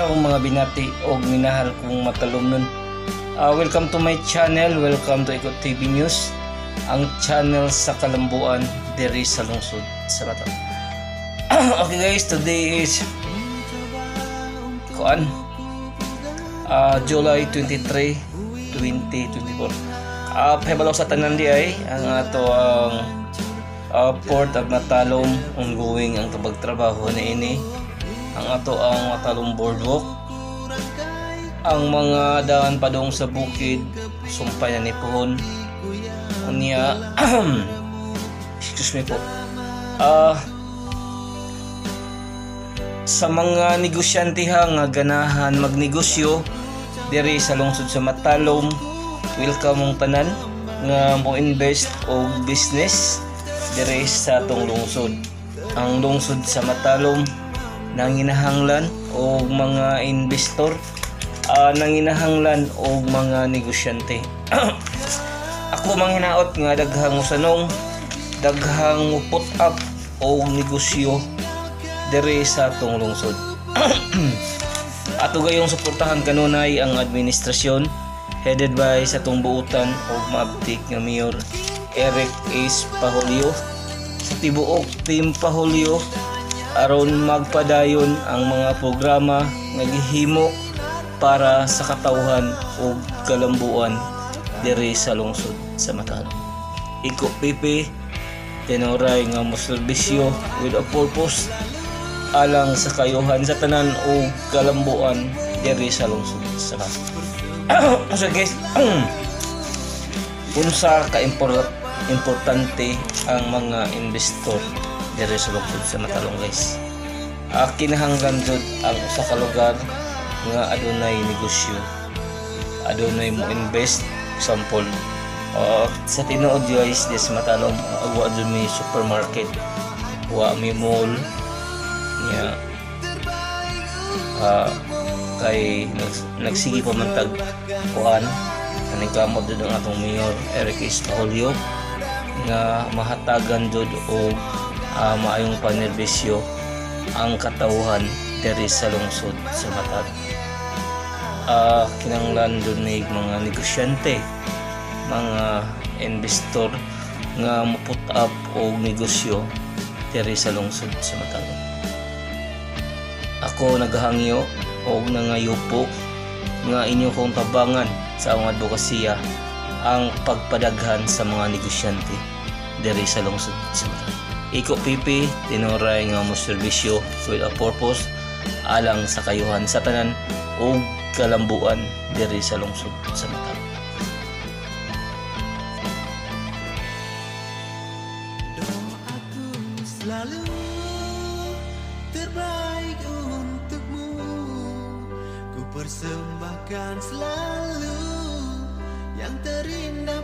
adlaw mga binati o minahal kong matalumnon. Welcome to my channel, welcome to Ikot TV News, ang channel sa kalambuan diri sa lungsod sa Bataan. Okay guys, today is July 23, 2024. Pahibalaw sa tanan di ay ang ato ang Port of Matalom ongoing ang tabagtrabaho na ini ang ato ang Matalom Boardwalk. Ang mga daan padong sa bukid sumpay na ni pohon unya excuse me po. Sa mga negosyante nga ganahan magnegosyo diri sa lungsod sa Matalom, welcome mong tanan nga mo invest o business diri sa atong lungsod. Ang lungsod sa Matalom nanginahanglan og mga investor, nanginahanglan og mga negosyante. Ako manghinaot nga daghang usanong, daghang put up og negosyo diri sa atong lungsod. Ato gayong suportahan kanunay ang administrasyon headed by sa atong buutan og maabtik nga Mayor Eric Ace Pahulio sa tibuok Team Pahulio aron magpadayon ang mga programa nga gihimo para sa katawhan o kalambuan diri sa lungsod sa Matalom. Iko pipi tenoray nga moserbisyo with a purpose alang sa kayuhan sa tanan o kalambuan diri sa lungsod sa Matalom. So guys, unsa ka importante ang mga investor diri sa lungsod sa Matalom guys. Kinahanglan jud ang usa ka lugar nga adunay negosyo, adunay mo invest. Example, sa tinuod guys di sa Matalom agwa jud may supermarket, wa may mall niya. Kay nagsigi pa man tag kuan nagkamot jud ang atong Mayor Eric Ace Pahulio nga mahatagan jud og maayong panerbisyo ang katawhan diri sa lungsod sa Matalom. Kinahanglan jud ni mga negosyante, mga investor nga mo-put up og negosyo diri sa lungsod sa Matalom. Ako naghangyo og nangayupo nga inyo kong tabangan sa akong advokasya ang pagpadaghan sa mga negosyante diri sa lungsod sa Matalom. Iko pipi tinoray nga mo serbisyo with a purpose alang sa kayuhan sa tanan o kalambuan diri sa lungsod sa Matalom. Doaku selalu terbaik untukmu, ku persembahkan selalu yang terindah.